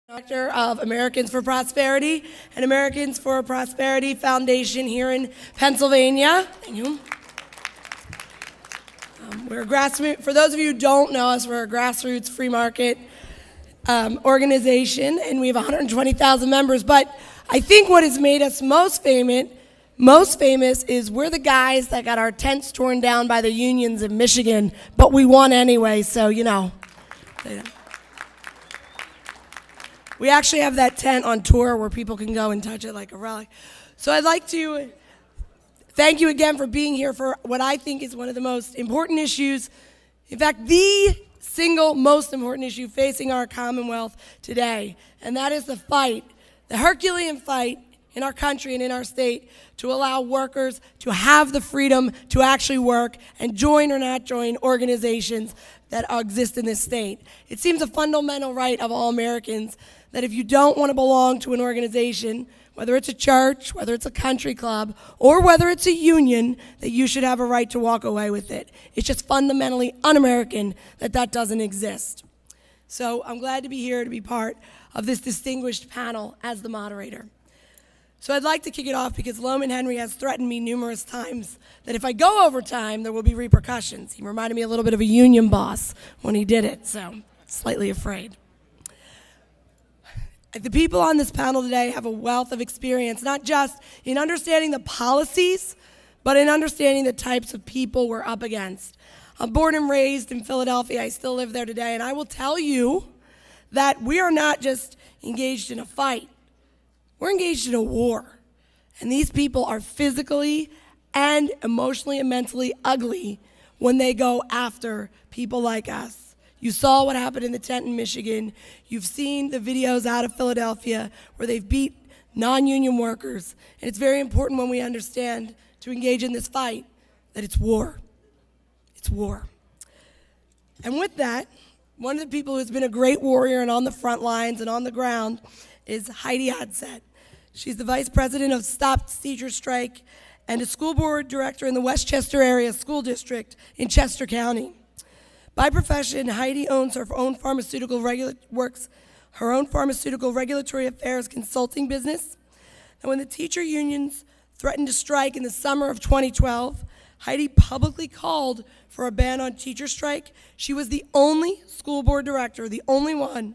Director of Americans for Prosperity and Americans for Prosperity Foundation here in Pennsylvania. Thank you. We're a grassroots, for those of you who don't know us, we're a grassroots free market organization, and we have 120,000 members. But I think what has made us most famous is we're the guys that got our tents torn down by the unions in Michigan, but we won anyway, so you know. We actually have that tent on tour where people can go and touch it like a relic. So I'd like to thank you again for being here for what I think is one of the most important issues, in fact, the single most important issue facing our Commonwealth today, and that is the fight, the Herculean fight in our country and in our state to allow workers to have the freedom to actually work and join or not join organizations that exist in this state. It seems a fundamental right of all Americans that if you don't want to belong to an organization, whether it's a church, whether it's a country club, or whether it's a union, that you should have a right to walk away with it. It's just fundamentally un-American that that doesn't exist. So I'm glad to be here to be part of this distinguished panel as the moderator. So I'd like to kick it off because Loman Henry has threatened me numerous times that if I go over time, there will be repercussions. He reminded me a little bit of a union boss when he did it, so I'm slightly afraid. The people on this panel today have a wealth of experience, not just in understanding the policies, but in understanding the types of people we're up against. I'm born and raised in Philadelphia. I still live there today, and I will tell you that we are not just engaged in a fight. We're engaged in a war, and these people are physically and emotionally and mentally ugly when they go after people like us. You saw what happened in the tent in Michigan. You've seen the videos out of Philadelphia where they've beat non-union workers, and it's very important when we understand to engage in this fight that it's war. It's war. And with that, one of the people who's been a great warrior and on the front lines and on the ground is Heidi Adsett. She's the vice president of Stop Teacher Strike and a school board director in the Westchester area school district in Chester County. By profession, Heidi owns her own pharmaceutical regulatory affairs consulting business. And when the teacher unions threatened to strike in the summer of 2012, Heidi publicly called for a ban on teacher strike. She was the only school board director, the only one,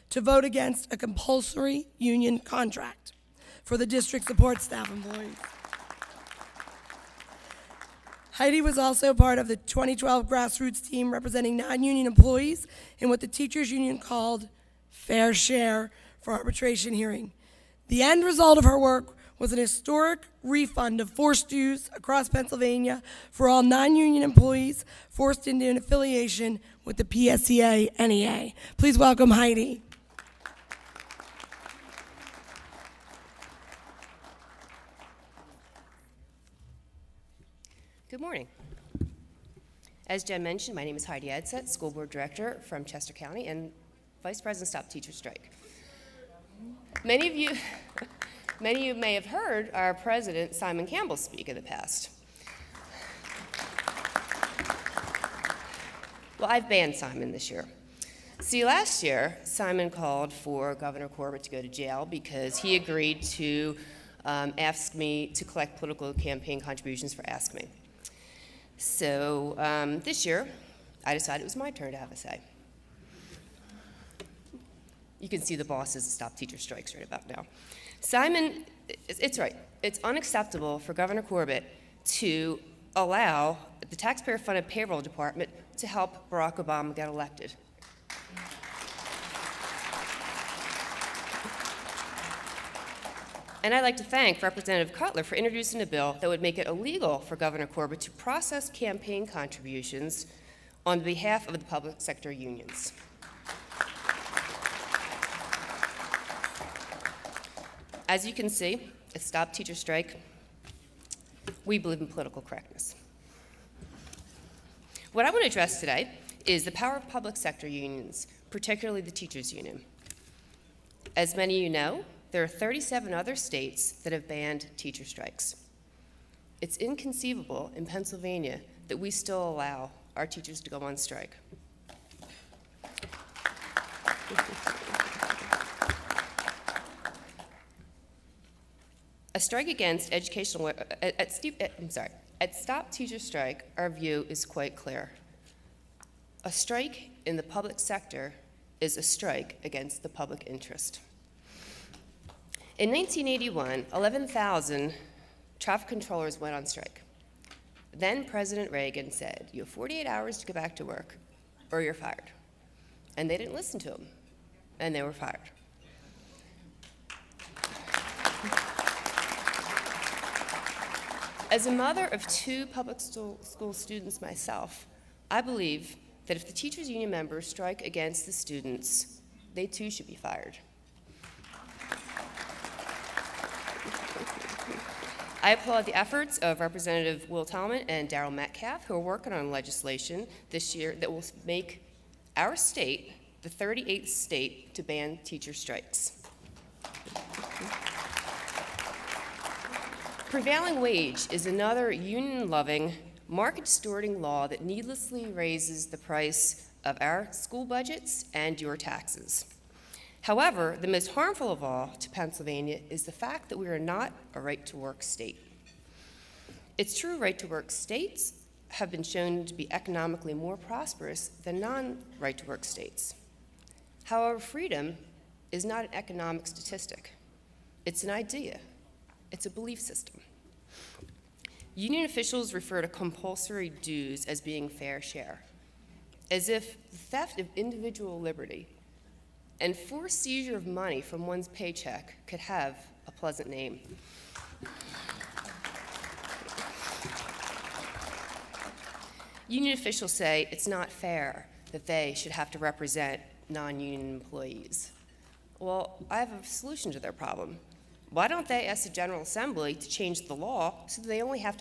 to vote against a compulsory union contract for the district support staff employees. Heidi was also part of the 2012 grassroots team representing non-union employees in what the teachers union called fair share for arbitration hearing. The end result of her work was an historic refund of forced dues across Pennsylvania for all non-union employees forced into an affiliation with the PSEA-NEA. Please welcome Heidi. Good morning. As Jen mentioned, my name is Heidi Adsett, School Board Director from Chester County and Vice President Stop Teacher Strike. Many of you may have heard our President, Simon Campbell, speak in the past. Well, I've banned Simon this year. See, last year, Simon called for Governor Corbett to go to jail because he agreed to ask me to collect political campaign contributions for Ask Me. So this year, I decided it was my turn to have a say. You can see the bosses Stop Teacher Strikes right about now. Simon, it's right. It's unacceptable for Governor Corbett to allow the taxpayer-funded payroll department to help Barack Obama get elected. And I'd like to thank Representative Cutler for introducing a bill that would make it illegal for Governor Corbett to process campaign contributions on behalf of the public sector unions. As you can see, at Stop Teacher Strike, we believe in political correctness. What I want to address today is the power of public sector unions, particularly the teachers union. As many of you know, there are 37 other states that have banned teacher strikes. It's inconceivable in Pennsylvania that we still allow our teachers to go on strike. A strike against educational, at Stop Teacher Strike, our view is quite clear. A strike in the public sector is a strike against the public interest. In 1981, 11,000 traffic controllers went on strike. Then President Reagan said, you have 48 hours to go back to work, or you're fired. And they didn't listen to him, and they were fired. As a mother of 2 public school students myself, I believe that if the teachers' union members strike against the students, they too should be fired. I applaud the efforts of Representative Will Tallman and Darrell Metcalf, who are working on legislation this year that will make our state the 38th state to ban teacher strikes. Prevailing wage is another union-loving, market-distorting law that needlessly raises the price of our school budgets and your taxes. However, the most harmful of all to Pennsylvania is the fact that we are not a right-to-work state. It's true right-to-work states have been shown to be economically more prosperous than non-right-to-work states. However, freedom is not an economic statistic. It's an idea. It's a belief system. Union officials refer to compulsory dues as being fair share, as if the theft of individual liberty and forced seizure of money from one's paycheck could have a pleasant name. Union officials say it's not fair that they should have to represent non-union employees. Well, I have a solution to their problem. Why don't they ask the General Assembly to change the law so that they only have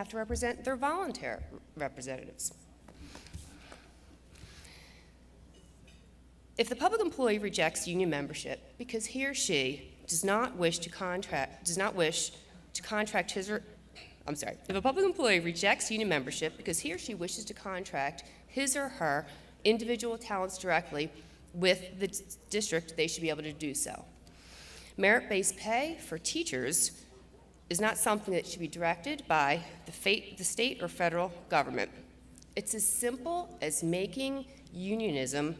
to represent their volunteer representatives? If the public employee rejects union membership because he or she if a public employee rejects union membership because he or she wishes to contract his or her individual talents directly with the district, they should be able to do so. Merit-based pay for teachers is not something that should be directed by the state or federal government. It's as simple as making unionism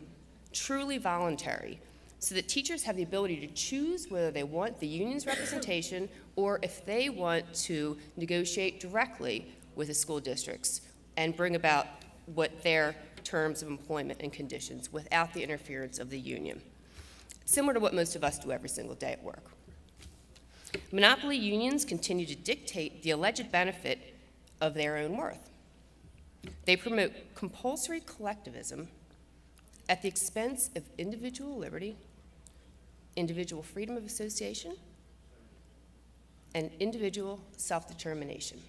truly voluntary so that teachers have the ability to choose whether they want the union's representation or if they want to negotiate directly with the school districts and bring about what their terms of employment and conditions without the interference of the union. Similar to what most of us do every single day at work. Monopoly unions continue to dictate the alleged benefit of their own worth. They promote compulsory collectivism at the expense of individual liberty, individual freedom of association, and individual self-determination.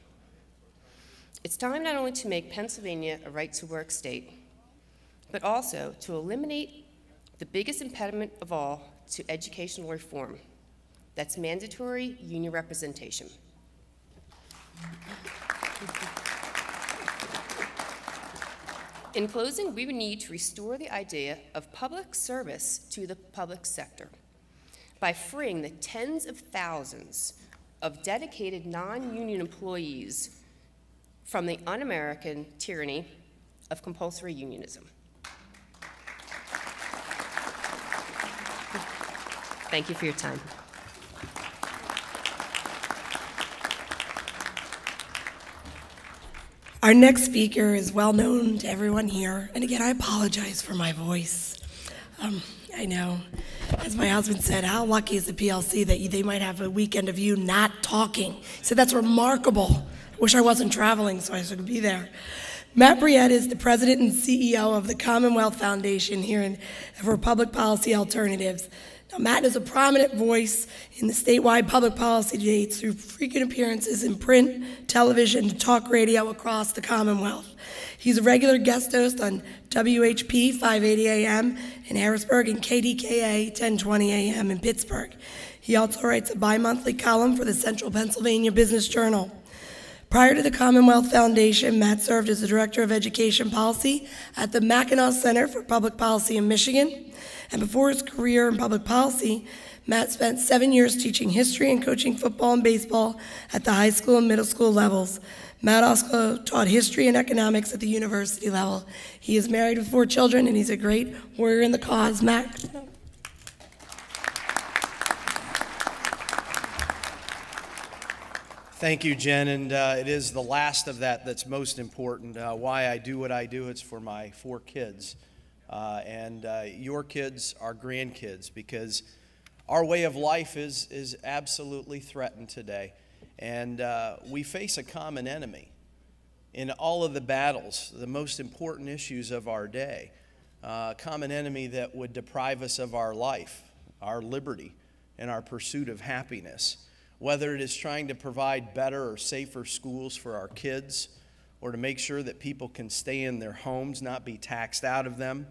It's time not only to make Pennsylvania a right-to-work state, but also to eliminate the biggest impediment of all to educational reform. That's mandatory union representation. In closing, we would need to restore the idea of public service to the public sector by freeing the tens of thousands of dedicated non-union employees from the un-American tyranny of compulsory unionism. Thank you for your time. Our next speaker is well known to everyone here. And again, I apologize for my voice. I know, as my husband said, how lucky is the PLC that they might have a weekend of you not talking. He said, that's remarkable. I wish I wasn't traveling so I could be there. Matt Briette is the president and CEO of the Commonwealth Foundation here for Public Policy Alternatives. Now, Matt is a prominent voice in the statewide public policy debates through frequent appearances in print, television, and talk radio across the Commonwealth. He's a regular guest host on WHP 580 AM in Harrisburg and KDKA 1020 AM in Pittsburgh. He also writes a bi-monthly column for the Central Pennsylvania Business Journal. Prior to the Commonwealth Foundation, Matt served as the Director of Education Policy at the Mackinac Center for Public Policy in Michigan. And before his career in public policy, Matt spent 7 years teaching history and coaching football and baseball at the high school and middle school levels. Matt also taught history and economics at the university level. He is married with 4 children, and he's a great warrior in the cause. Matt? Thank you, Jen, and it is the last of that that's most important. Why I do what I do, it's for my 4 kids, and your kids are grandkids, because our way of life is absolutely threatened today, and we face a common enemy in all of the battles, the most important issues of our day, a common enemy that would deprive us of our life, our liberty, and our pursuit of happiness. Whether it is trying to provide better or safer schools for our kids, or to make sure that people can stay in their homes, not be taxed out of them,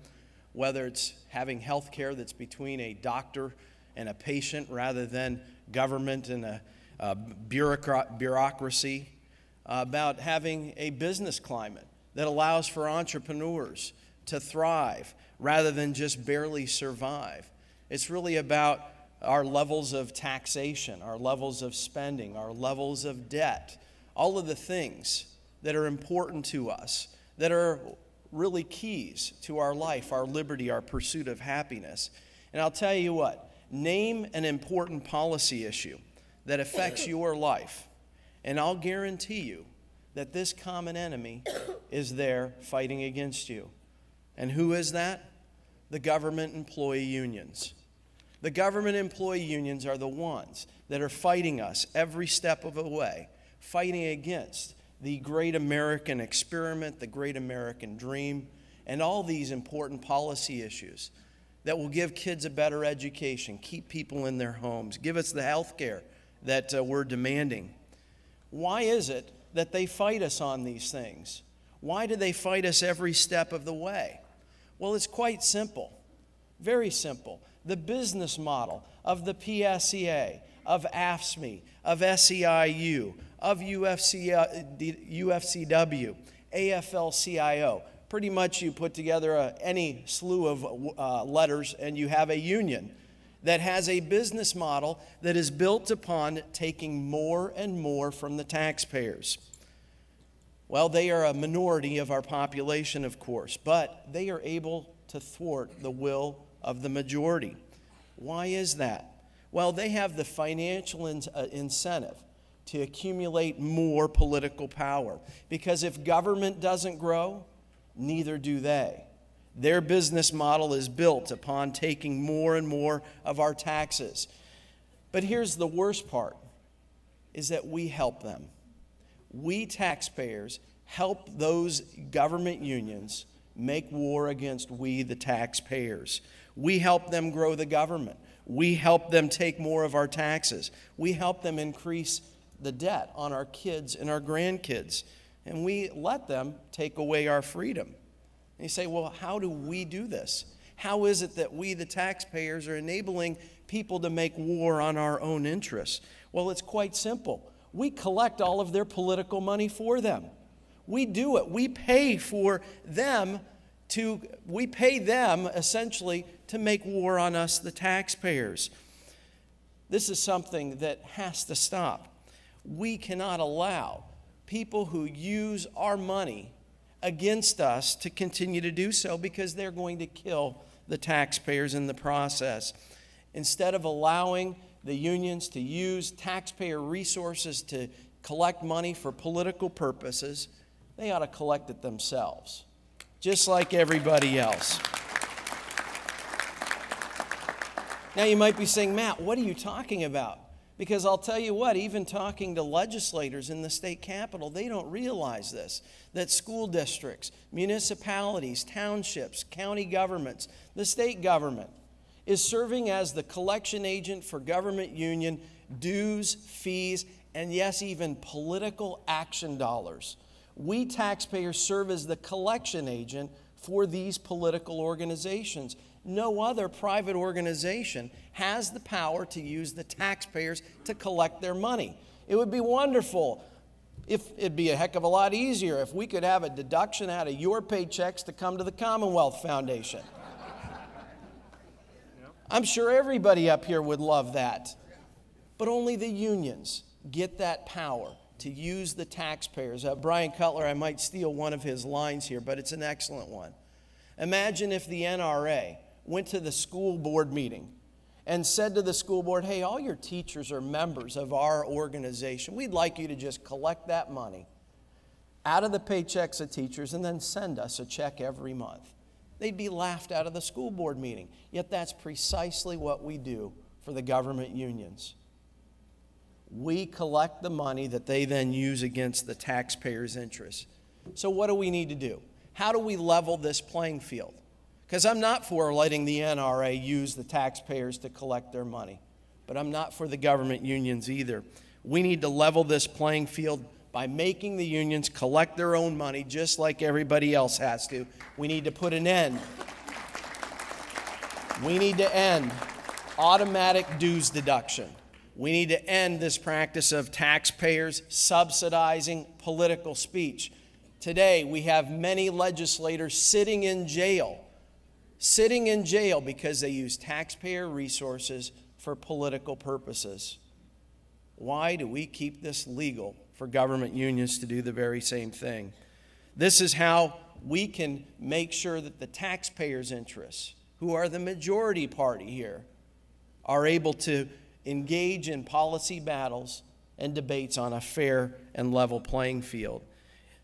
whether it's having health care that's between a doctor and a patient rather than government and a bureaucracy, about having a business climate that allows for entrepreneurs to thrive rather than just barely survive. It's really about our levels of taxation, our levels of spending, our levels of debt, all of the things that are important to us, that are really keys to our life, our liberty, our pursuit of happiness. And I'll tell you what, name an important policy issue that affects your life, and I'll guarantee you that this common enemy is there fighting against you. And who is that? The government employee unions. The government employee unions are the ones that are fighting us every step of the way, fighting against the great American experiment, the great American dream, and all these important policy issues that will give kids a better education, keep people in their homes, give us the health care that we're demanding. Why is it that they fight us on these things? Why do they fight us every step of the way? Well, it's quite simple, very simple. The business model of the PSEA, of AFSCME, of SEIU, of UFCW, AFL-CIO. Pretty much you put together any slew of letters and you have a union that has a business model that is built upon taking more and more from the taxpayers. Well, they are a minority of our population, of course, but they are able to thwart the will of the majority. Why is that? Well, they have the financial incentive to accumulate more political power, because if government doesn't grow, neither do they. Their business model is built upon taking more and more of our taxes. But here's the worst part, is that we help them. We taxpayers help those government unions make war against we, the taxpayers. We help them grow the government. We help them take more of our taxes. We help them increase the debt on our kids and our grandkids. And we let them take away our freedom. And you say, well, how do we do this? How is it that we, the taxpayers, are enabling people to make war on our own interests? Well, it's quite simple. We collect all of their political money for them. We do it. We pay for them we pay them essentially to make war on us, the taxpayers. This is something that has to stop. We cannot allow people who use our money against us to continue to do so, because they're going to kill the taxpayers in the process. Instead of allowing the unions to use taxpayer resources to collect money for political purposes, they ought to collect it themselves, just like everybody else. Now you might be saying, Matt, what are you talking about? Because I'll tell you what, even talking to legislators in the state capitol, they don't realize this, that school districts, municipalities, townships, county governments, the state government is serving as the collection agent for government union dues, fees, and yes, even political action dollars. We taxpayers serve as the collection agent for these political organizations. No other private organization has the power to use the taxpayers to collect their money. It would be wonderful if it'd be a heck of a lot easier if we could have a deduction out of your paychecks to come to the Commonwealth Foundation. I'm sure everybody up here would love that. But only the unions get that power to use the taxpayers. Brian Cutler, I might steal one of his lines here, but it's an excellent one. Imagine if the NRA went to the school board meeting and said to the school board, hey, all your teachers are members of our organization. We'd like you to just collect that money out of the paychecks of teachers and then send us a check every month. They'd be laughed out of the school board meeting. Yet that's precisely what we do for the government unions. We collect the money that they then use against the taxpayers' interests. So what do we need to do? How do we level this playing field? Because I'm not for letting the NRA use the taxpayers to collect their money, but I'm not for the government unions either. We need to level this playing field by making the unions collect their own money just like everybody else has to. We need to put an end. We need to end automatic dues deduction. We need to end this practice of taxpayers subsidizing political speech. Today, we have many legislators sitting in jail because they use taxpayer resources for political purposes. Why do we keep this legal for government unions to do the very same thing? This is how we can make sure that the taxpayers' interests, who are the majority party here, are able to engage in policy battles and debates on a fair and level playing field.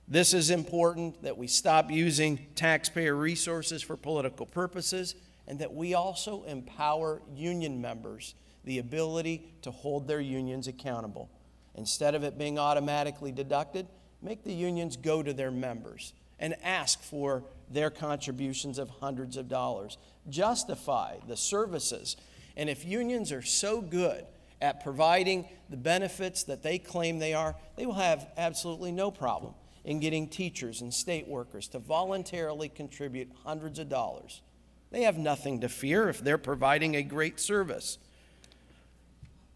This is important, that we stop using taxpayer resources for political purposes, and that we also empower union members the ability to hold their unions accountable. Instead of it being automatically deducted, make the unions go to their members and ask for their contributions of hundreds of dollars. Justify the services. And if unions are so good at providing the benefits that they claim they are, they will have absolutely no problem in getting teachers and state workers to voluntarily contribute hundreds of dollars. They have nothing to fear if they're providing a great service.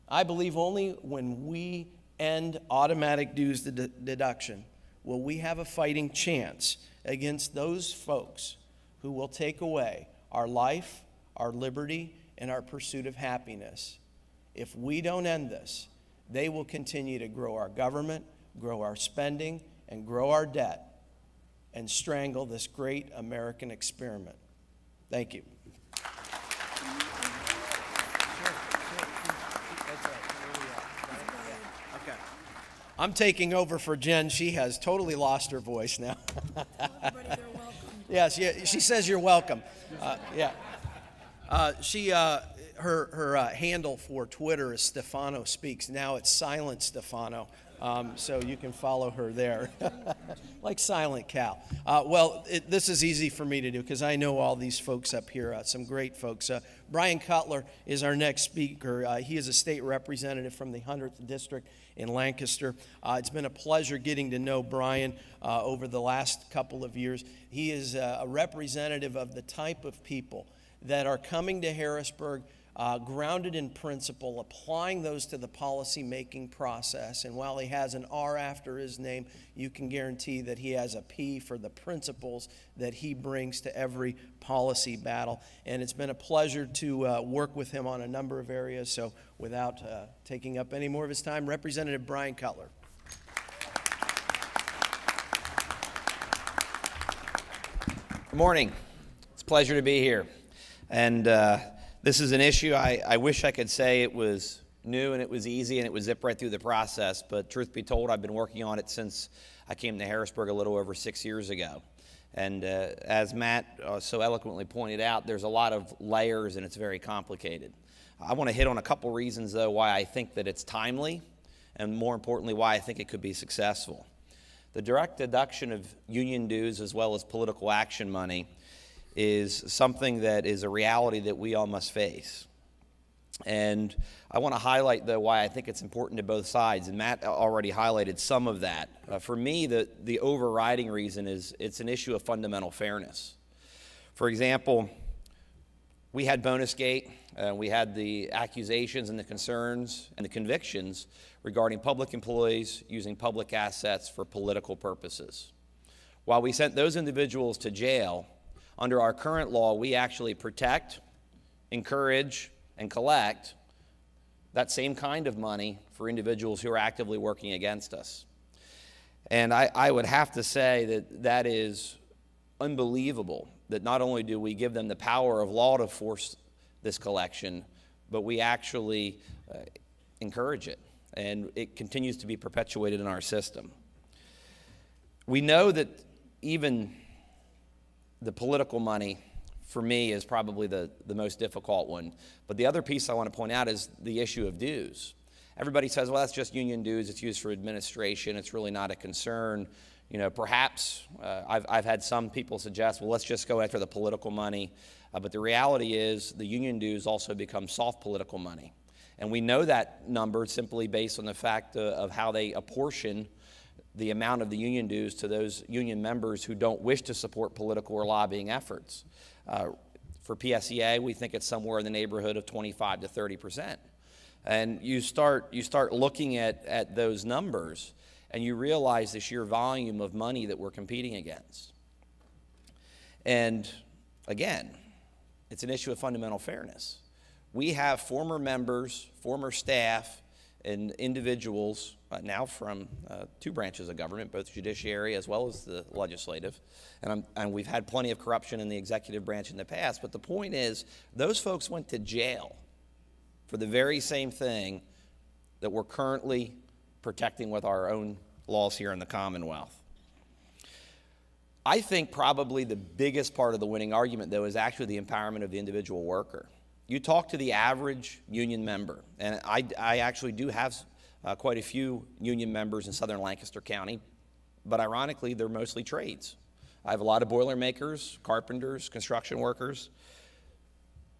I believe only when we end automatic dues deduction will we have a fighting chance against those folks who will take away our life, our liberty, and our pursuit of happiness. If we don't end this, they will continue to grow our government, grow our spending, and grow our debt, and strangle this great American experiment. Thank you. I'm taking over for Jen. She has totally lost her voice now. Everybody, they're welcome. Yes, yeah, she says you're welcome. Yeah. Her handle for Twitter is Stefano Speaks. Now it's Silent Stefano, so you can follow her there, like Silent Cow. This is easy for me to do because I know all these folks up here, some great folks. Brian Cutler is our next speaker. He is a state representative from the 100th District in Lancaster. It's been a pleasure getting to know Brian over the last couple of years. He is a representative of the type of people that are coming to Harrisburg grounded in principle, applying those to the policy-making process. And while he has an R after his name, you can guarantee that he has a P for the principles that he brings to every policy battle. And it's been a pleasure to work with him on a number of areas. So without taking up any more of his time, Representative Brian Cutler. Good morning. It's a pleasure to be here. And this is an issue I wish I could say it was new and it was easy and it would zip right through the process, but truth be told, I've been working on it since I came to Harrisburg a little over 6 years ago. And as Matt so eloquently pointed out, there's a lot of layers and it's very complicated. I want to hit on a couple reasons, though, why I think that it's timely and, more importantly, why I think it could be successful. The direct deduction of union dues as well as political action money is something that is a reality that we all must face. And I want to highlight, though, why I think it's important to both sides, and Matt already highlighted some of that. For me, the overriding reason is it's an issue of fundamental fairness. For example, we had Bonusgate, we had the accusations and the concerns and the convictions regarding public employees using public assets for political purposes. While we sent those individuals to jail, under our current law, we actually protect, encourage, and collect that same kind of money for individuals who are actively working against us. And I would have to say that that is unbelievable, that not only do we give them the power of law to force this collection, but we actually encourage it, and it continues to be perpetuated in our system. We know that even the political money, for me, is probably the most difficult one. But the other piece I want to point out is the issue of dues. Everybody says, well, that's just union dues. It's used for administration. It's really not a concern. You know, perhaps I've had some people suggest, well, let's just go after the political money. But the reality is the union dues also become soft political money. And we know that number simply based on the fact of how they apportion the amount of the union dues to those union members who don't wish to support political or lobbying efforts. For PSEA, we think it's somewhere in the neighborhood of 25 to 30%. And you start looking at those numbers, and you realize the sheer volume of money that we're competing against. And again, it's an issue of fundamental fairness. We have former members, former staff, and individuals now from two branches of government, both judiciary as well as the legislative, and we've had plenty of corruption in the executive branch in the past, but the point is those folks went to jail for the very same thing that we're currently protecting with our own laws here in the Commonwealth. I think probably the biggest part of the winning argument, though, is actually the empowerment of the individual worker. You talk to the average union member, and I actually do have quite a few union members in southern Lancaster County, but ironically, they're mostly trades. I have a lot of boilermakers, carpenters, construction workers.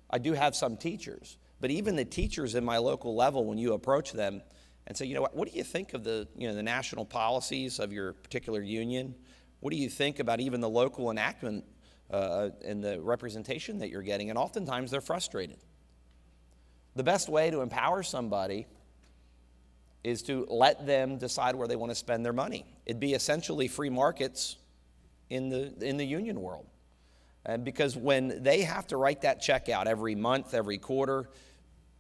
I do have some teachers, but even the teachers in my local level, when you approach them and say, you know, what do you think of the national policies of your particular union? What do you think about even the local enactment and the representation that you're getting? And oftentimes they're frustrated. The best way to empower somebody is to let them decide where they want to spend their money. It'd be essentially free markets in the union world. And because when they have to write that check out every month, every quarter,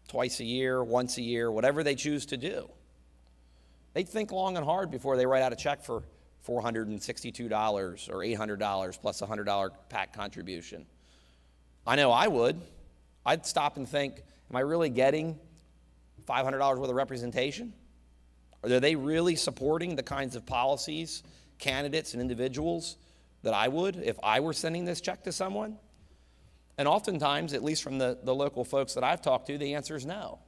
twice a year, once a year, whatever they choose to do, they think long and hard before they write out a check for $462 or $800 plus a $100 PAC contribution. I know I would. I'd stop and think, am I really getting $500 worth of representation? Are they really supporting the kinds of policies, candidates, and individuals that I would if I were sending this check to someone? And oftentimes, at least from the local folks that I've talked to, the answer is no.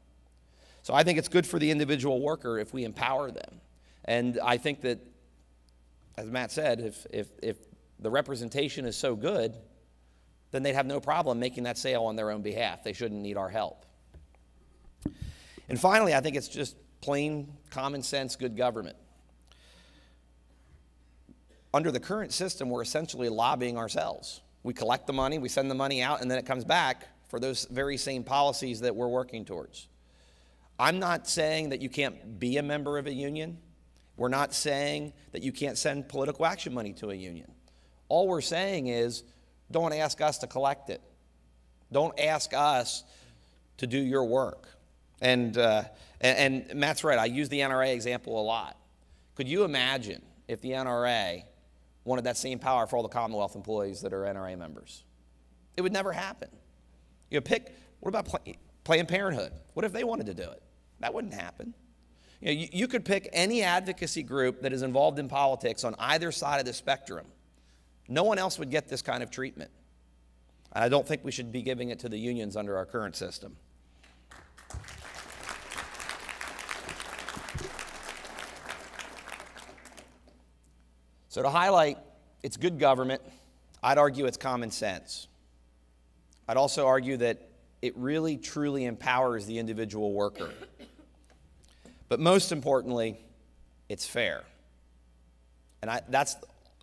So I think it's good for the individual worker if we empower them. And I think that, as Matt said, if the representation is so good, then they'd have no problem making that sale on their own behalf. They shouldn't need our help. And finally, I think it's just plain common sense, good government. Under the current system, we're essentially lobbying ourselves. We collect the money, we send the money out, and then it comes back for those very same policies that we're working towards. I'm not saying that you can't be a member of a union. We're not saying that you can't send political action money to a union. All we're saying is, don't ask us to collect it. Don't ask us to do your work. And Matt's right, I use the NRA example a lot. Could you imagine if the NRA wanted that same power for all the Commonwealth employees that are NRA members? It would never happen. What about Planned Parenthood? What if they wanted to do it? That wouldn't happen. You could pick any advocacy group that is involved in politics on either side of the spectrum. No one else would get this kind of treatment. And I don't think we should be giving it to the unions under our current system. So to highlight, it's good government. I'd argue it's common sense. I'd also argue that it really, truly empowers the individual worker. But most importantly, it's fair. And that's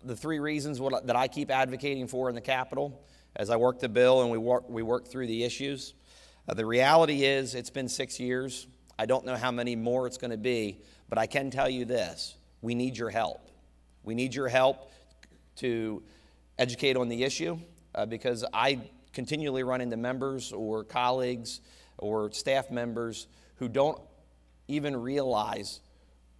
the three reasons that I keep advocating for in the Capitol as I work the bill and we work through the issues. The reality is it's been 6 years. I don't know how many more it's going to be, but I can tell you this. We need your help. We need your help to educate on the issue because I continually run into members or colleagues or staff members who don't even realize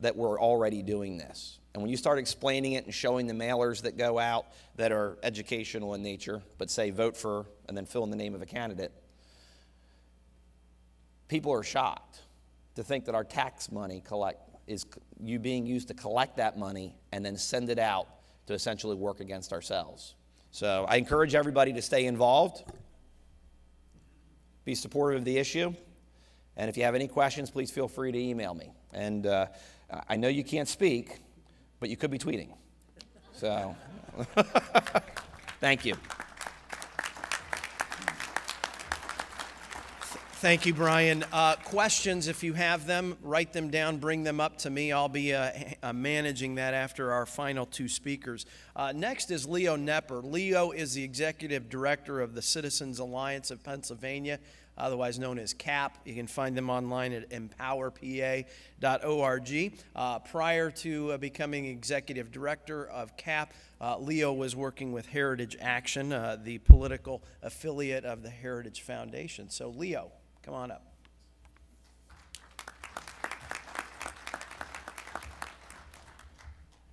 that we're already doing this. And when you start explaining it and showing the mailers that go out that are educational in nature, but say vote for and then fill in the name of a candidate, people are shocked to think that our tax money is being used to collect that money and then send it out to essentially work against ourselves. So I encourage everybody to stay involved, be supportive of the issue, and if you have any questions, please feel free to email me. And I know you can't speak, but you could be tweeting. So thank you. Thank you, Brian. Questions, if you have them, write them down, bring them up to me. I'll be managing that after our final two speakers. Next is Leo Knepper. Leo is the Executive Director of the Citizens Alliance of Pennsylvania, otherwise known as CAP. You can find them online at empowerpa.org. Prior to becoming Executive Director of CAP, Leo was working with Heritage Action, the political affiliate of the Heritage Foundation. So, Leo, come on up.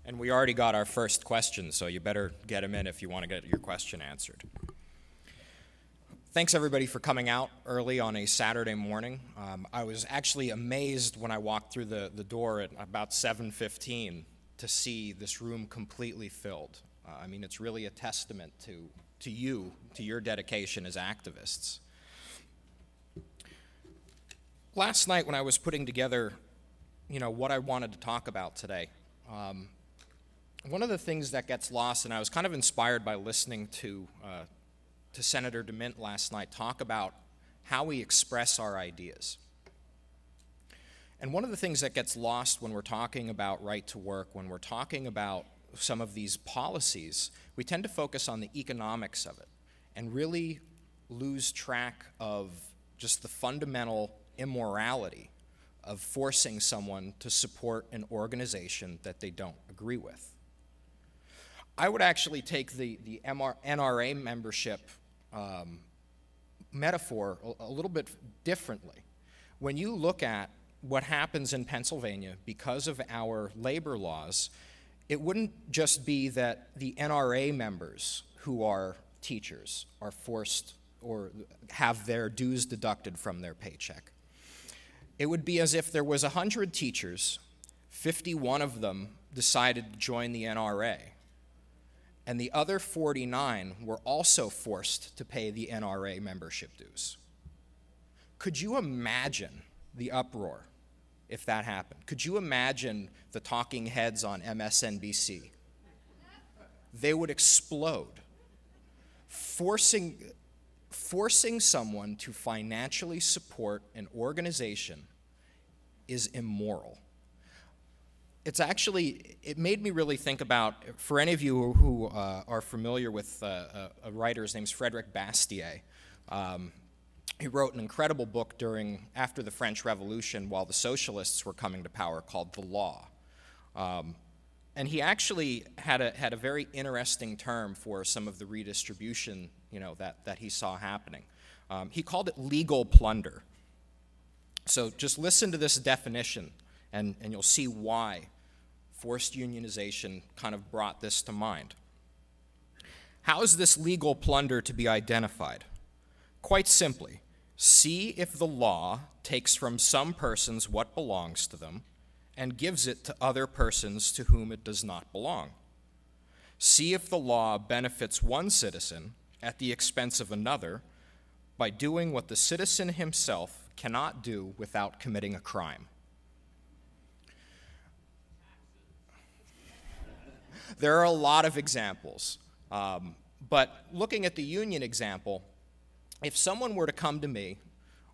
And we already got our first question, so you better get them in if you want to get your question answered. Thanks, everybody, for coming out early on a Saturday morning. I was actually amazed when I walked through the door at about 7:15 to see this room completely filled. I mean, it's really a testament to you, to your dedication as activists. Last night when I was putting together, what I wanted to talk about today, one of the things that gets lost, and I was kind of inspired by listening to Senator DeMint last night talk about how we express our ideas. And one of the things that gets lost when we're talking about right to work, when we're talking about some of these policies, we tend to focus on the economics of it and really lose track of just the fundamental immorality of forcing someone to support an organization that they don't agree with. I would actually take the NRA membership metaphor a little bit differently. When you look at what happens in Pennsylvania because of our labor laws, it wouldn't just be that the NRA members who are teachers are forced or have their dues deducted from their paycheck. It would be as if there was 100 teachers, 51 of them decided to join the NRA, and the other 49 were also forced to pay the NRA membership dues. Could you imagine the uproar if that happened? Could you imagine the talking heads on MSNBC? They would explode. Forcing someone to financially support an organization is immoral. It made me really think about, for any of you who are familiar with a writer, his name's Frederick Bastiat. He wrote an incredible book after the French Revolution while the socialists were coming to power called The Law. And he actually had a very interesting term for some of the redistribution that he saw happening. He called it legal plunder. So just listen to this definition and you'll see why forced unionization kind of brought this to mind. How is this legal plunder to be identified? Quite simply, see if the law takes from some persons what belongs to them and gives it to other persons to whom it does not belong. See if the law benefits one citizen at the expense of another by doing what the citizen himself cannot do without committing a crime. There are a lot of examples, but looking at the union example, if someone were to come to me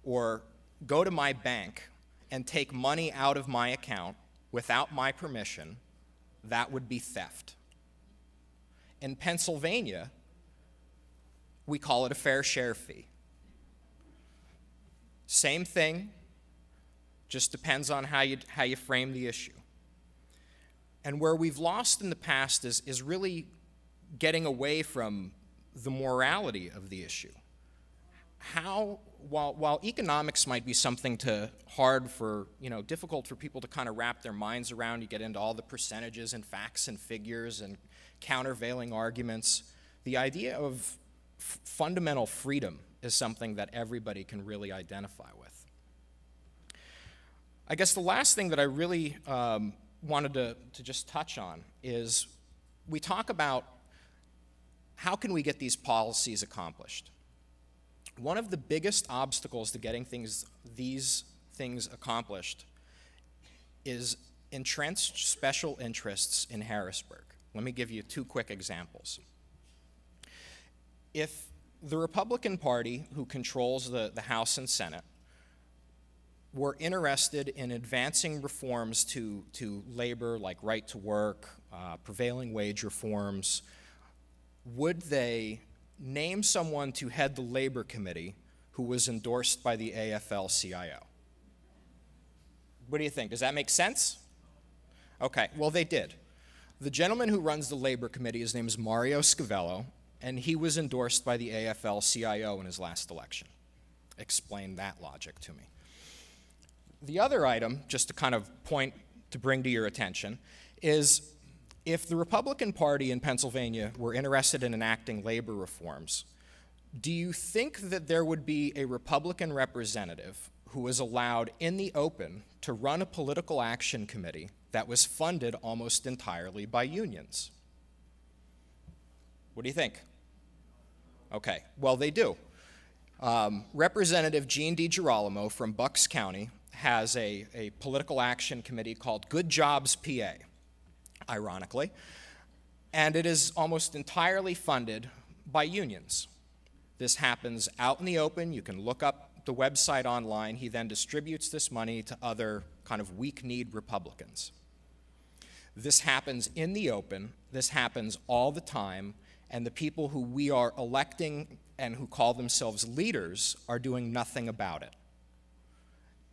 or go to my bank and take money out of my account without my permission, that would be theft. In Pennsylvania, we call it a fair share fee. Same thing, just depends on how you frame the issue. And where we've lost in the past is really getting away from the morality of the issue. while economics might be something difficult for people to kind of wrap their minds around, you get into all the percentages and facts and figures and countervailing arguments, the idea of fundamental freedom is something that everybody can really identify with. I guess the last thing that I really wanted to just touch on is we talk about how can we get these policies accomplished. One of the biggest obstacles to getting these things accomplished is entrenched special interests in Harrisburg. Let me give you two quick examples. If the Republican Party, who controls the House and Senate, were interested in advancing reforms to labor, like right to work, prevailing wage reforms, would they name someone to head the Labor Committee who was endorsed by the AFL-CIO? What do you think? Does that make sense? Okay, well, they did. The gentleman who runs the Labor Committee, his name is Mario Scavello, and he was endorsed by the AFL-CIO in his last election. Explain that logic to me. The other item, just to kind of bring to your attention, is if the Republican Party in Pennsylvania were interested in enacting labor reforms, do you think that there would be a Republican representative who was allowed in the open to run a political action committee that was funded almost entirely by unions? What do you think? Okay, well, they do. Representative Gene DiGirolamo from Bucks County has a political action committee called Good Jobs PA, ironically, and it is almost entirely funded by unions. This happens out in the open. You can look up the website online. He then distributes this money to other kind of weak-kneed Republicans. This happens in the open. This happens all the time, and the people who we are electing and who call themselves leaders are doing nothing about it.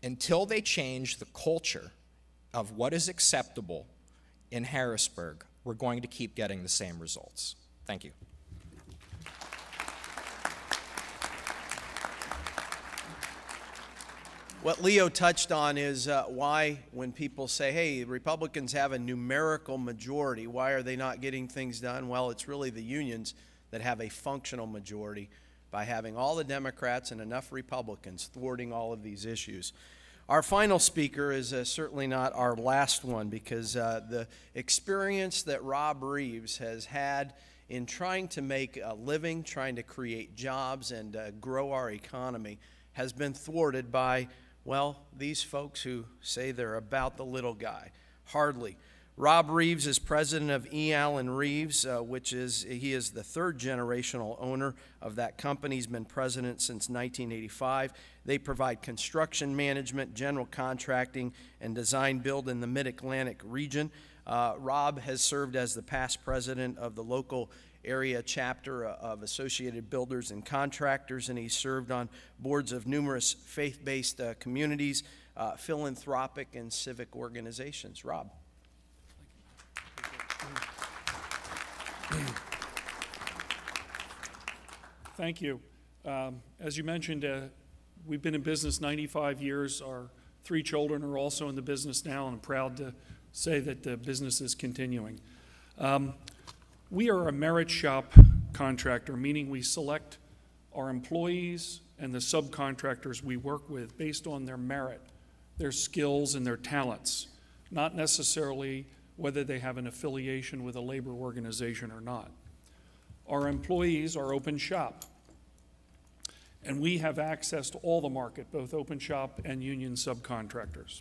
Until they change the culture of what is acceptable in Harrisburg, we're going to keep getting the same results. Thank you. What Leo touched on is why, when people say, hey, Republicans have a numerical majority, why are they not getting things done? Well, it's really the unions that have a functional majority by having all the Democrats and enough Republicans thwarting all of these issues. Our final speaker is certainly not our last one, because the experience that Rob Reeves has had in trying to make a living, trying to create jobs and grow our economy has been thwarted by, well, these folks who say they're about the little guy. Hardly. Rob Reeves is president of E. Allen Reeves, he is the third generational owner of that company. He's been president since 1985. They provide construction management, general contracting, and design build in the Mid-Atlantic region. Rob has served as the past president of the local area chapter of Associated Builders and Contractors, and he's served on boards of numerous faith-based communities, philanthropic, and civic organizations. Rob. Thank you. As you mentioned, we've been in business 95 years. Our 3 children are also in the business now, and I'm proud to say that the business is continuing. We are a merit shop contractor, meaning we select our employees and the subcontractors we work with based on their merit, their skills, and their talents, not necessarily whether they have an affiliation with a labor organization or not. Our employees are open shop, and we have access to all the market, both open shop and union subcontractors.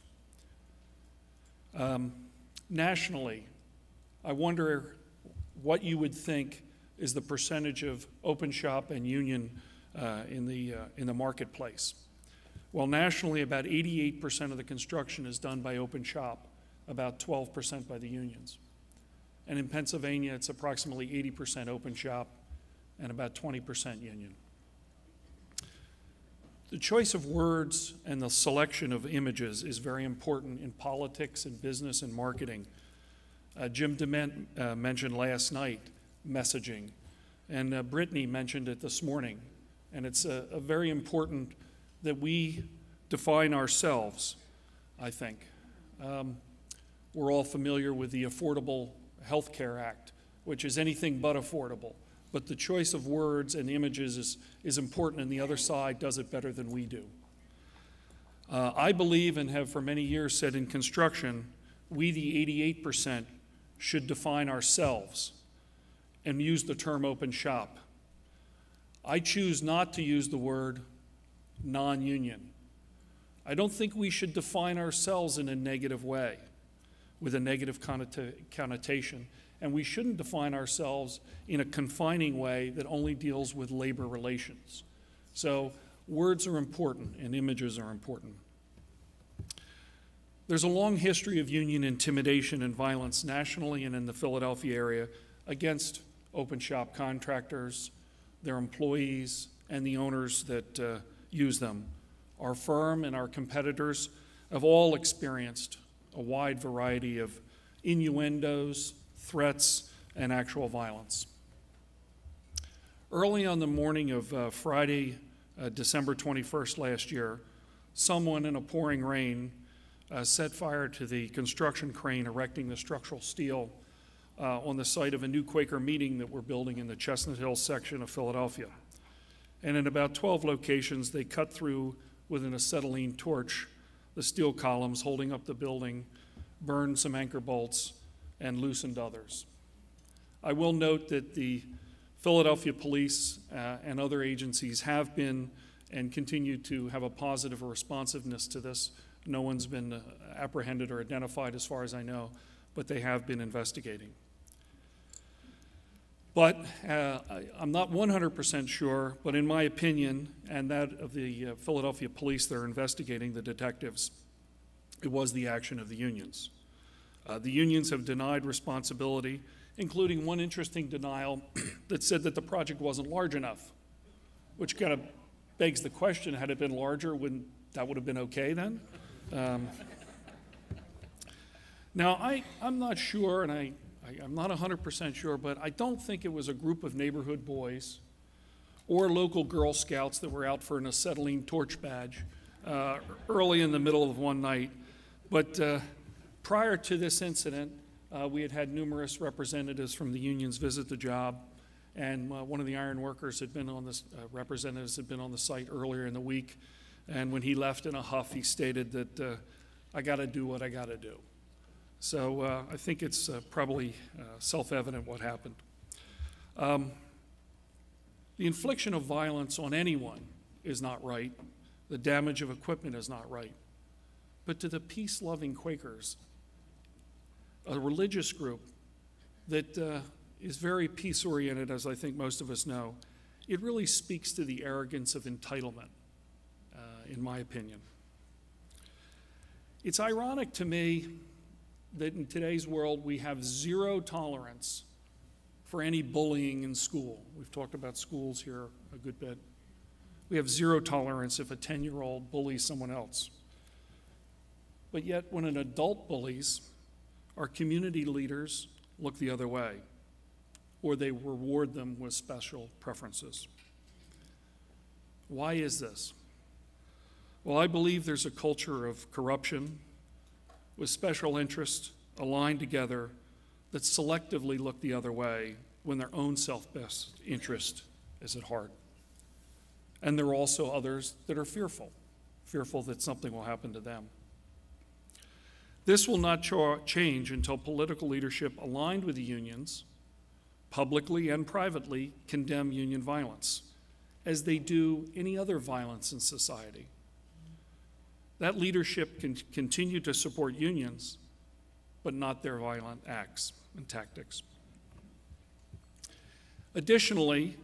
Nationally, I wonder what you would think is the percentage of open shop and union in the marketplace. Well, nationally, about 88% of the construction is done by open shop, about 12% by the unions. And in Pennsylvania, it's approximately 80% open shop and about 20% union. The choice of words and the selection of images is very important in politics and business and marketing. Jim DeMent mentioned last night messaging, and Brittany mentioned it this morning. And it's a very important that we define ourselves, I think. We're all familiar with the Affordable Health Care Act, which is anything but affordable. But the choice of words and images is important, and the other side does it better than we do. I believe, and have for many years said in construction, we, the 88%, should define ourselves and use the term open shop. I choose not to use the word non-union. I don't think we should define ourselves in a negative way, with a negative connotation, and we shouldn't define ourselves in a confining way that only deals with labor relations. So words are important and images are important. There's a long history of union intimidation and violence nationally and in the Philadelphia area against open shop contractors, their employees, and the owners that use them. Our firm and our competitors have all experienced a wide variety of innuendos, threats, and actual violence. Early on the morning of Friday, December 21st last year, someone in a pouring rain set fire to the construction crane erecting the structural steel on the site of a new Quaker meeting that we're building in the Chestnut Hill section of Philadelphia. And in about 12 locations, they cut through with an acetylene torch the steel columns holding up the building, burned some anchor bolts, and loosened others. I will note that the Philadelphia police and other agencies have been and continue to have a positive responsiveness to this. No one's been apprehended or identified as far as I know, but they have been investigating. But I'm not 100% sure, but in my opinion, and that of the Philadelphia police that are investigating, the detectives, it was the action of the unions. The unions have denied responsibility, including one interesting denial that said that the project wasn't large enough, which kind of begs the question, had it been larger, wouldn't that would have been okay then? Now, I'm not sure, and I'm not 100% sure, but I don't think it was a group of neighborhood boys or local Girl Scouts that were out for an acetylene torch badge early in the middle of one night. But prior to this incident, we had had numerous representatives from the unions visit the job, and one of the iron workers had been on this, representatives had been on the site earlier in the week, and when he left in a huff, he stated that I got to do what I got to do. So I think it's probably self-evident what happened. The infliction of violence on anyone is not right. The damage of equipment is not right. But to the peace-loving Quakers, a religious group that is very peace-oriented, as I think most of us know, it really speaks to the arrogance of entitlement, in my opinion. It's ironic to me that in today's world we have zero tolerance for any bullying in school. We've talked about schools here a good bit. We have zero tolerance if a 10-year-old bullies someone else. But yet when an adult bullies, our community leaders look the other way, or they reward them with special preferences. Why is this? Well, I believe there's a culture of corruption with special interests aligned together that selectively look the other way when their own self-best interest is at heart. And there are also others that are fearful that something will happen to them. This will not change until political leadership aligned with the unions, publicly and privately, condemn union violence, as they do any other violence in society. That leadership can continue to support unions, but not their violent acts and tactics. Additionally,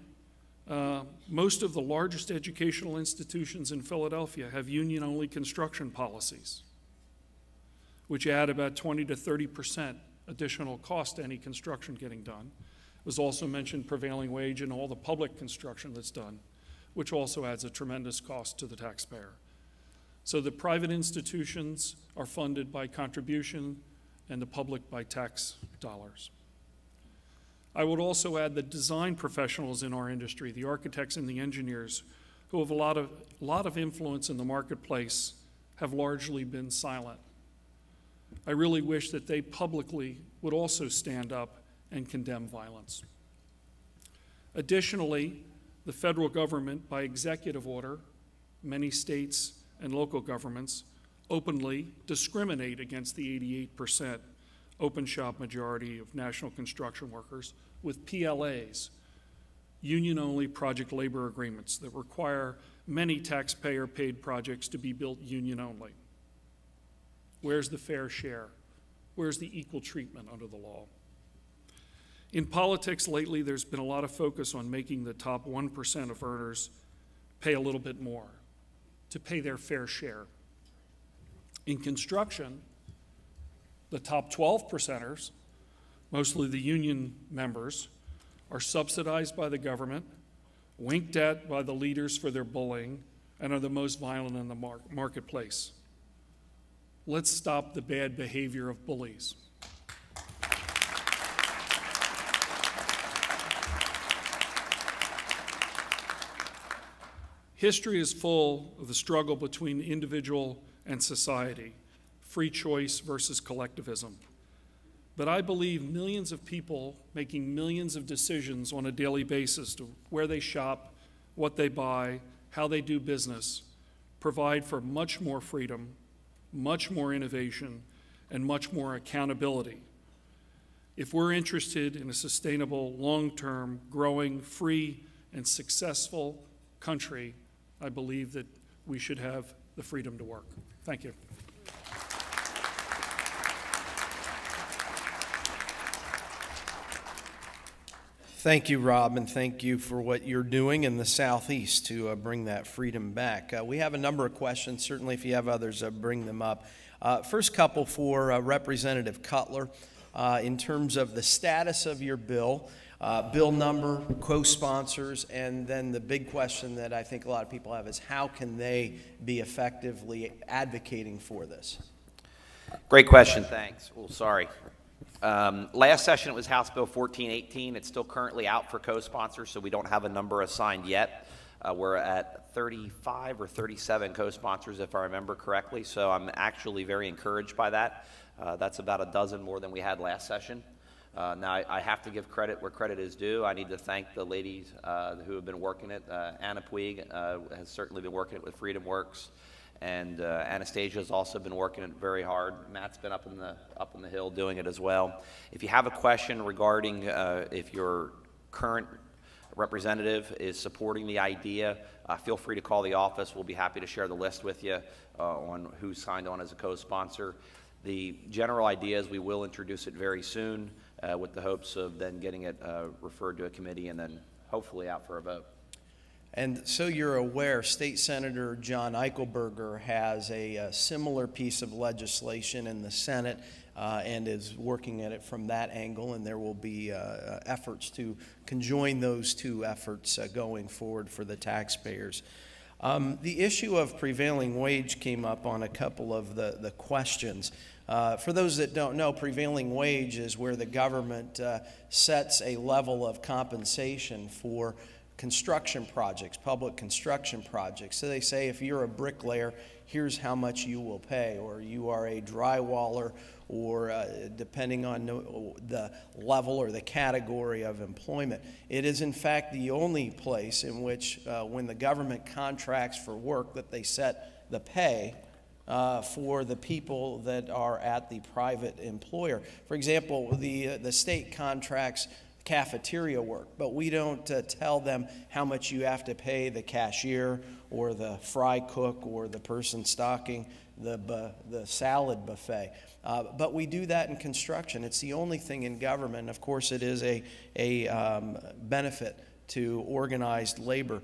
most of the largest educational institutions in Philadelphia have union-only construction policies, which add about 20 to 30% additional cost to any construction getting done. It was also mentioned prevailing wage in all the public construction that's done, which also adds a tremendous cost to the taxpayer. So the private institutions are funded by contribution and the public by tax dollars. I would also add that design professionals in our industry, the architects and the engineers who have a lot of influence in the marketplace, have largely been silent. I really wish that they publicly would also stand up and condemn violence. Additionally, the federal government, by executive order, many states and local governments openly discriminate against the 88% open shop majority of national construction workers with PLAs, union-only project labor agreements that require many taxpayer-paid projects to be built union-only. Where's the fair share? Where's the equal treatment under the law? In politics lately, there's been a lot of focus on making the top 1% of earners pay a little bit more, to pay their fair share. In construction, the top 12%ers, mostly the union members, are subsidized by the government, winked at by the leaders for their bullying, and are the most violent in the marketplace. Let's stop the bad behavior of bullies. History is full of the struggle between individual and society, free choice versus collectivism. But I believe millions of people making millions of decisions on a daily basis to where they shop, what they buy, how they do business, provide for much more freedom, much more innovation, and much more accountability. If we're interested in a sustainable, long-term, growing, free, and successful country, I believe that we should have the freedom to work. Thank you. Thank you, Rob, and thank you for what you're doing in the Southeast to bring that freedom back. We have a number of questions. Certainly, if you have others, bring them up. First couple for Representative Cutler. In terms of the status of your bill, bill number, co-sponsors, and then the big question that I think a lot of people have is how can they be effectively advocating for this? Great question, thanks. Oh, sorry. Last session it was House Bill 1418. It's still currently out for co-sponsors, so we don't have a number assigned yet. We're at 35 or 37 co-sponsors, if I remember correctly, so I'm actually very encouraged by that. That's about a dozen more than we had last session. Now, I have to give credit where credit is due. I need to thank the ladies who have been working it. Anna Puig has certainly been working it with Freedom Works, and Anastasia has also been working it very hard. Matt's been up in the hill doing it as well. If you have a question regarding if your current representative is supporting the idea, feel free to call the office. We'll be happy to share the list with you on who's signed on as a co-sponsor. The general idea is we will introduce it very soon with the hopes of then getting it referred to a committee and then hopefully out for a vote. And so you're aware, State Senator John Eichelberger has a similar piece of legislation in the Senate and is working at it from that angle, and there will be efforts to conjoin those two efforts going forward for the taxpayers. The issue of prevailing wage came up on a couple of the questions. For those that don't know, prevailing wage is where the government sets a level of compensation for construction projects, public construction projects. So they say if you're a bricklayer, here's how much you will pay, or you are a drywaller, or depending on the level or the category of employment. It is in fact the only place in which when the government contracts for work that they set the pay for the people that are at the private employer. For example, the state contracts cafeteria work, but we don't tell them how much you have to pay the cashier or the fry cook or the person stocking the salad buffet. But we do that in construction. It's the only thing in government. Of course, it is a benefit to organized labor.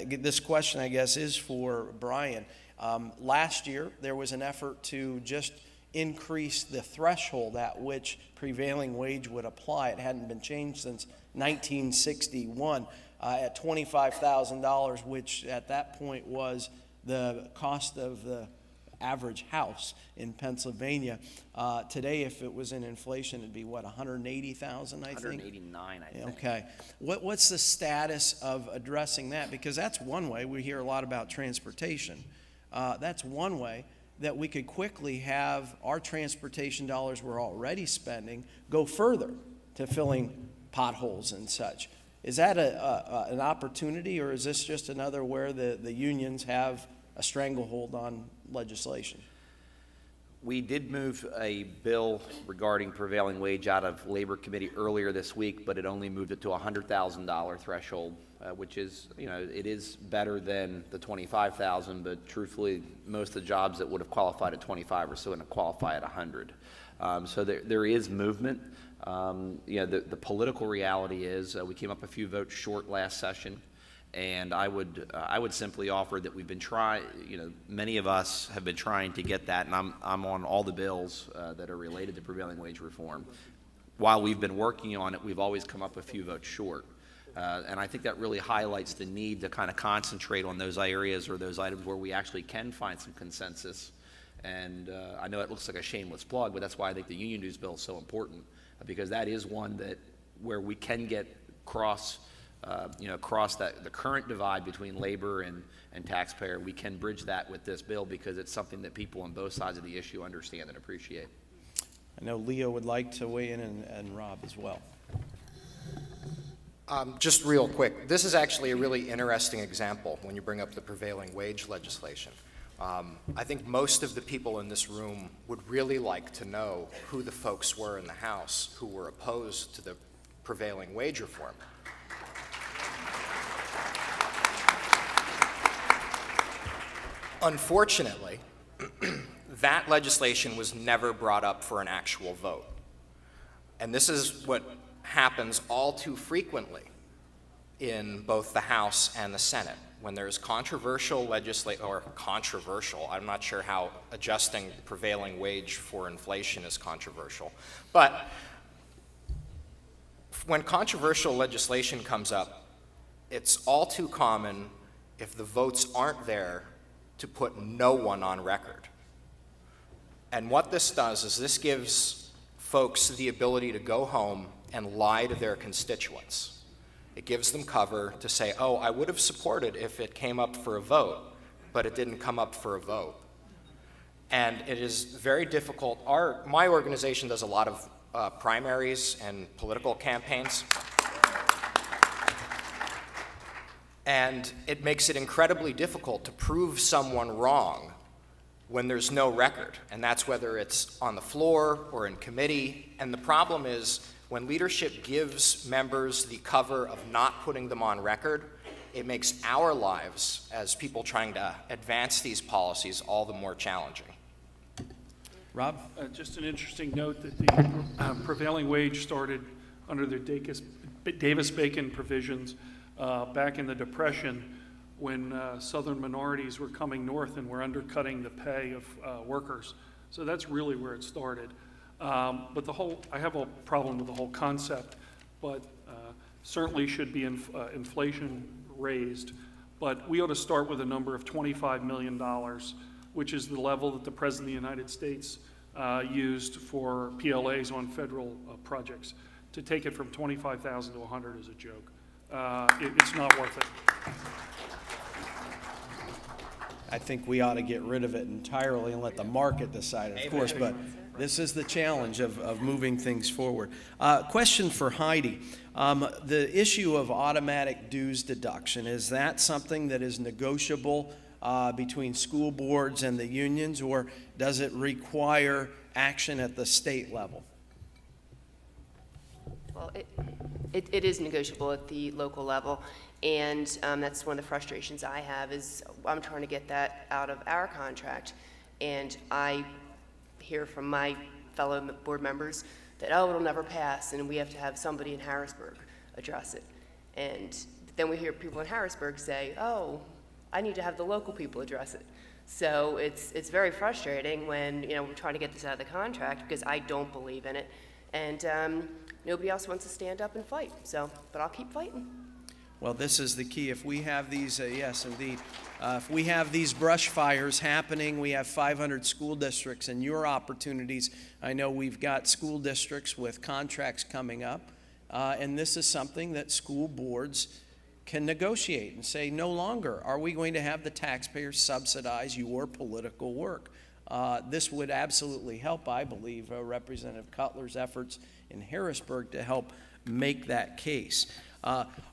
This question, I guess, is for Brian. Last year, there was an effort to just increase the threshold at which prevailing wage would apply. It hadn't been changed since 1961 at $25,000, which at that point was the cost of the average house in Pennsylvania. Today, if it was in inflation, it'd be what, 180,000, I think? 189, I think. Okay. What's the status of addressing that? Because that's one way. We hear a lot about transportation. That's one way that we could quickly have our transportation dollars we're already spending go further to filling potholes and such. Is that an opportunity, or is this just another where the unions have a stranglehold on legislation? We did move a bill regarding prevailing wage out of Labor Committee earlier this week, but it only moved it to a $100,000 threshold, which is, it is better than the $25,000, but truthfully, most of the jobs that would have qualified at 25 are still going to qualify at 100. So there is movement. The political reality is we came up a few votes short last session, and I would simply offer that we've been trying. Many of us have been trying to get that, and I'm on all the bills that are related to prevailing wage reform. While we've been working on it, we've always come up a few votes short, and I think that really highlights the need to kind of concentrate on those areas or those items where we actually can find some consensus. And I know it looks like a shameless plug, but that's why I think the union dues bill is so important, because that is one where we can get across the current divide between labor and taxpayer. We can bridge that with this bill because it's something that people on both sides of the issue understand and appreciate. I know Leo would like to weigh in, and Rob as well. Just real quick, this is actually a really interesting example when you bring up the prevailing wage legislation. I think most of the people in this room would really like to know who the folks were in the House who were opposed to the prevailing wage reform. Unfortunately, that legislation was never brought up for an actual vote. And this is what happens all too frequently in both the House and the Senate. When there's controversial legislation, or controversial, I'm not sure how adjusting prevailing wage for inflation is controversial, but when controversial legislation comes up, it's all too common, if the votes aren't there, to put no one on record. And what this does is this gives folks the ability to go home and lie to their constituents. It gives them cover to say, oh, I would have supported if it came up for a vote, but it didn't come up for a vote. And it is very difficult. My organization does a lot of primaries and political campaigns. And it makes it incredibly difficult to prove someone wrong when there's no record. And that's whether it's on the floor or in committee. And the problem is, when leadership gives members the cover of not putting them on record, it makes our lives as people trying to advance these policies all the more challenging. Rob? Just an interesting note that the prevailing wage started under the Davis-Bacon provisions back in the Depression, when Southern minorities were coming north and were undercutting the pay of workers. So that's really where it started. But I have a problem with the whole concept, but certainly should be inflation raised. But we ought to start with a number of $25 million, which is the level that the President of the United States used for PLAs on federal projects. To take it from 25,000 to 100 is a joke. It's not worth it. I think we ought to get rid of it entirely and let the market decide it, of course, but this is the challenge of moving things forward. Question for Heidi. The issue of automatic dues deduction, is that something that is negotiable between school boards and the unions, or does it require action at the state level? Well, it is negotiable at the local level, and that's one of the frustrations I have, is I'm trying to get that out of our contract, and I hear from my fellow board members that, oh, it'll never pass, and we have to have somebody in Harrisburg address it. And then we hear people in Harrisburg say, oh, I need to have the local people address it. So it's very frustrating when, we're trying to get this out of the contract, because I don't believe in it, and nobody else wants to stand up and fight. So, but I'll keep fighting. Well, this is the key. If we have these, yes, indeed. If we have these brush fires happening, we have 500 school districts, and your opportunities, I know we've got school districts with contracts coming up, and this is something that school boards can negotiate and say, no longer are we going to have the taxpayers subsidize your political work. This would absolutely help, I believe, Representative Cutler's efforts in Harrisburg to help make that case.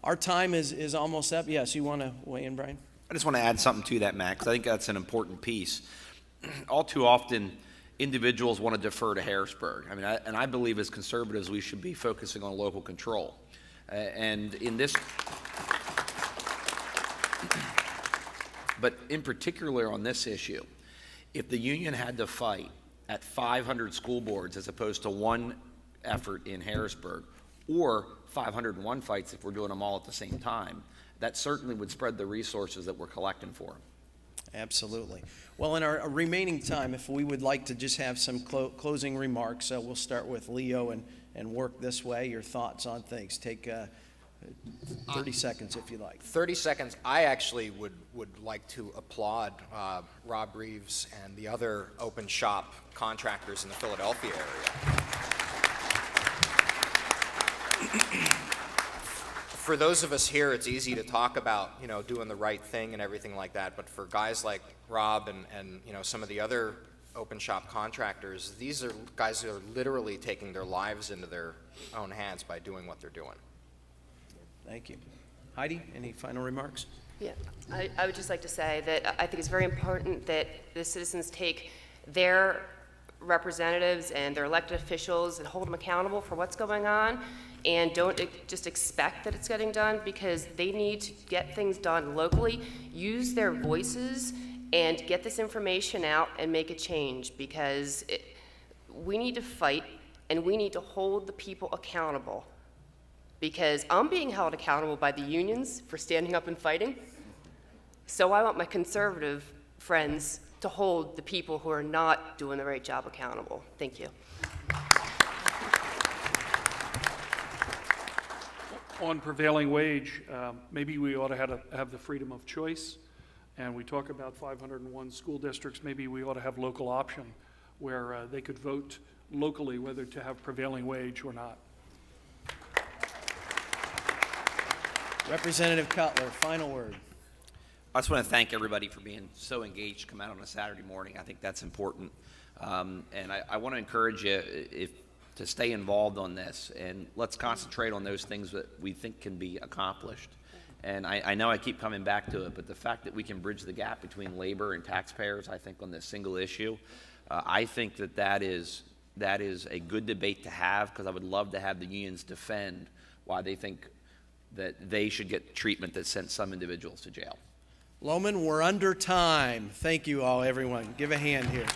Our time is almost up. Yes, you want to weigh in, Brian? I just want to add something to that, Matt, because I think that's an important piece. All too often, individuals want to defer to Harrisburg. I mean, I believe as conservatives, we should be focusing on local control. And in this, but in particular on this issue, if the union had to fight at 500 school boards as opposed to one effort in Harrisburg, or 501 fights if we're doing them all at the same time, that certainly would spread the resources that we're collecting for them. Absolutely. Well, in our remaining time, if we would like to just have some closing remarks, we'll start with Leo and work this way. Your thoughts on things. Take 30 seconds if you like. 30 seconds. I actually would like to applaud Rob Reeves and the other open shop contractors in the Philadelphia area. For those of us here, it's easy to talk about, you know, doing the right thing and everything like that, but for guys like Rob and you know, some of the other open shop contractors, these are guys who are literally taking their lives into their own hands by doing what they're doing. Thank you. Heidi, any final remarks? Yeah, I would just like to say that I think it's very important that the citizens take their representatives and their elected officials and hold them accountable for what's going on, and don't just expect that it's getting done, because they need to get things done locally, use their voices, and get this information out and make a change, because we need to fight and we need to hold the people accountable. Because I'm being held accountable by the unions for standing up and fighting, so I want my conservative friends to hold the people who are not doing the right job accountable. Thank you. On prevailing wage, maybe we ought to have the freedom of choice. And we talk about 501 school districts. Maybe we ought to have local option where they could vote locally whether to have prevailing wage or not. Representative Cutler, final word. I just want to thank everybody for being so engaged to come out on a Saturday morning. I think that's important. And I want to encourage you to stay involved on this, and let's concentrate on those things that we think can be accomplished. And I know I keep coming back to it, but the fact that we can bridge the gap between labor and taxpayers, I think, on this single issue, I think that is a good debate to have, because I would love to have the unions defend why they think that they should get treatment that sent some individuals to jail. Loman, we're under time. Thank you all, everyone. Give a hand here.